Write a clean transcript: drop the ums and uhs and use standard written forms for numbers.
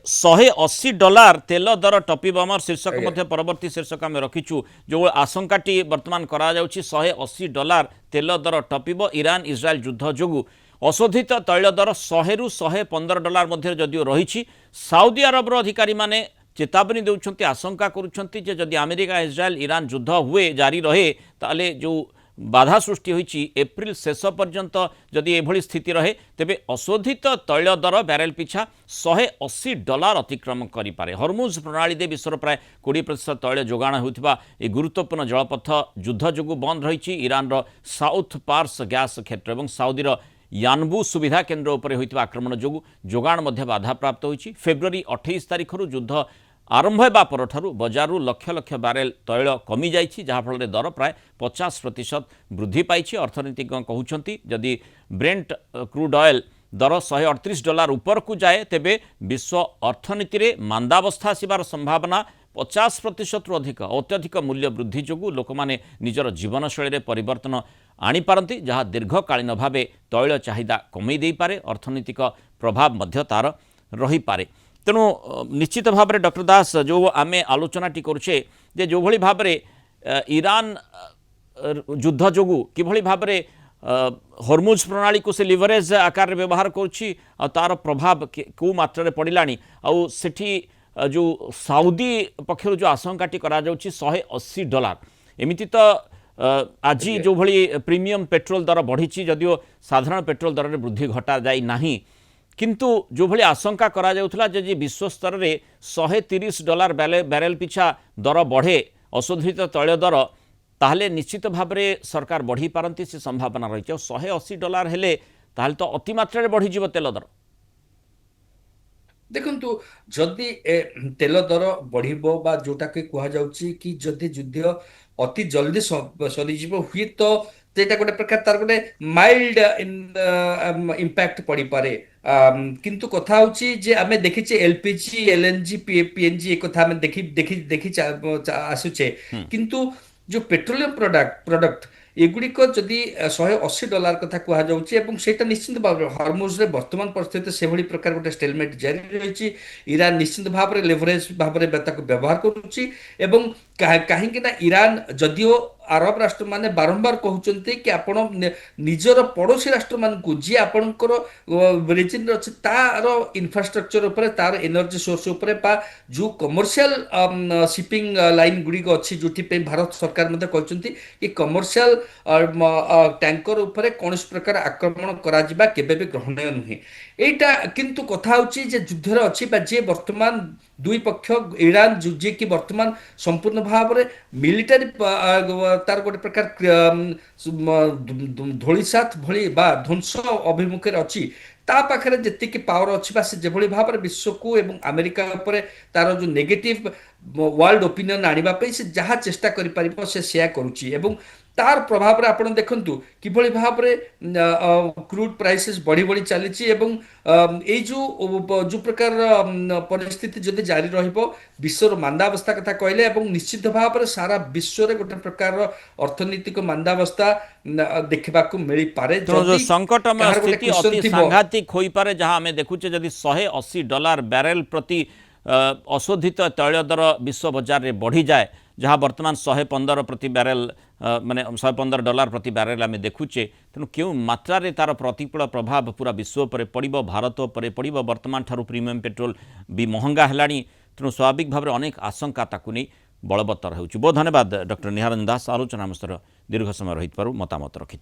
$180 तेल दर टपिब आम शीर्षक परवर्ती शीर्षक आम रखीचु जो आशंकाटी बर्तमान करा जाउछि $180 तेल दर टपिब ईरान इज्राएल युद्ध जोगु अशोधित तैल दर 100 रु $115 मध्य जदियो रही साउदी अरबर अधिकारी माने चेतावनी देउछन्ति आशंका करुछन्ति जे जदि अमेरिका इज्राएल ईरान युद्ध हुए जारी रहे ताले जो बाधा सृष्टि होईछि एप्रिल शेष पर्यंत जदि एभली स्थिति रहे तेबे अशोधित तैल दर बैरेल पिछा $180 अतिक्रम करिपारे। हरमुज प्रणाली दे विश्वर प्राय 20% तैल जोगाण होउथिबा ए गुरुत्वपूर्ण जलपथ युद्ध जोगु बंद रहिछि। ईरान रो साउथ पार्स गैस क्षेत्र एवं साउदी रो यानबू सुविधा केन्द्र उपरे होइतिबा आक्रमण जोगु जोगाण मध्ये बाधा प्राप्त होइछि। फेब्रुआरी 28 तारिख रु युद्ध आरंभ होगा परठारु बजारु लक्ष लक्ष बैरेल तैल कमी जाइछि जहाँफल दर प्राय 50% वृद्धि पाई। अर्थनीतिज्ञ कहउछन्ति जदि ब्रेंट क्रूड ऑयल दर $138 ऊपर को जाए तेबे विश्व अर्थनीति रे मांदावस्था आसिबार संभावना 50% रु अधिक अत्यधिक मूल्य वृद्धि जोगु लोक माने निजर जीवनशैली रे परिवर्तन आनी पारंती जहाँ दीर्घकालीन भावे तैल चाहिदा कमी देई पारे अर्थनीतिक प्रभाव मध्य तार रही पारे। तेणु निश्चित भाव में डॉक्टर दास जो आम आलोचनाटी करुचे जे जो भली भाव में ईरान युद्ध जोगु किभली भाव में हरमुज प्रणाली को से लिवरेज आकार रे व्यवहार करुछि तार प्रभाव को मात्रा रे पड़िलानी आउ सेठी जो साउदी पक्षर जो आशंकाटी करा जाउछि $180 एमिति तो आज जो भली प्रीमियम पेट्रोल दर बढ़ी जदियो साधारण पेट्रोल दर रे वृद्धि घटा जाई नाही किंतु जो भली आशंका करा जाउथला जे विश्व स्तर रे $130 बैरेल पिछा दर बढ़े अशोधित तैल दर ताहले निश्चित भाव में सरकार बढ़ी पारंती से संभावना रही $180 हेले ताहले तो अतिमात्रा बढ़ी जीव तेल दर। देखंतु जदि तेल दर बढ़िबो बा जोटा के कहा जाउची कि जदि युद्ध अति जल्दी सरी जीवो हुई तो जेटा गोटे प्रकार तार गोटे माइल्ड इम्पैक्ट पड़ी पारे। किंतु कथा होची जे आमे देखिचे एलपीजी एलएनजी पीएनजी एक कथा आमे देखि आसुचे किंतु जो पेट्रोलियम प्रोडक्ट एगुड़िक जदि $180 कथा कहा जाउची एवं सेटा निश्चित भाव हरमुज रे वर्तमान परिस्थिति से भली प्रकार गोटे स्टेलमेट जारी रही। ईरान निश्चित भाव में लेवरेज भाव में व्यवहार करुच्ची एवं कहीं ईरान जदियो अरब राष्ट्र माने बारंबार कहउचंती कि आपण निजर पड़ोसी राष्ट्र मान को जी आपणकर रिजन अच्छे तार इंफ्रास्ट्रक्चर उपरे तार एनर्जी सोर्स उपरे बा जो कमर्शियल शिपिंग लाइन गुड़ी अच्छी जो भारत सरकार मध्य कहउचंती कि कमर्शियल टैंकर उपरे कौन प्रकार आक्रमण करा जिबा केबे भी ग्रहणीय नुहे। एटा किंतु कथा होची जे युद्ध अच्छी जे वर्तमान दुई पक्ष ईरान जे कि वर्तमान संपूर्ण भाव में मिलिटारी तार गोटे प्रकार धूलिसात भली बा ध्वंस अभिमुखे अच्छी ता पाखरे जेतिकी पावर अच्छी बा से जेभली भाव में विश्व को एवं अमेरिका उपरे तार जो नेगेटिव वर्ल्ड ओपिनियन आनिबा पे से जहाँ चेष्टा करि परिबो से सेया करूची एवं तार प्रभाव रे आपण देखंतु किभली भाव रे क्रूड प्राइसेस बढ़ी बढ़ी चली एवं ए जो प्रकार परिस्थिति जदि जारी रहिबो विश्वर मांदावस्था कथा कहले एवं निश्चित भाव में सारा विश्व रे गोटे प्रकार अर्थनीतिक मांदावस्था देखा मिल पारे। जो संकटमय स्थिति अति सांघातिक होई पारे जहां हमें देखुचे जदि $180 बैरेल प्रति अशोधित तैल दर विश्व बजार रे बढ़ी जाए जहाँ वर्तमान 115 प्रति बैरेल माने $115 प्रति बैरेल आम देखुचे तेणु क्यों मात्रा रे तार प्रतिकूल प्रभाव पूरा विश्व पर पड़ो भारत पर पड़ो वर्तमान ठारू प्रीमियम पेट्रोल भी महंगा है तेणु स्वाभाविक भाव में अनेक आशंका ताकू नहीं बलवत्तर हो। बहुत धन्यवाद डॉक्टर निहारंजन दास आलोचना मस्तर दीर्घ समय रही मतामत रखि।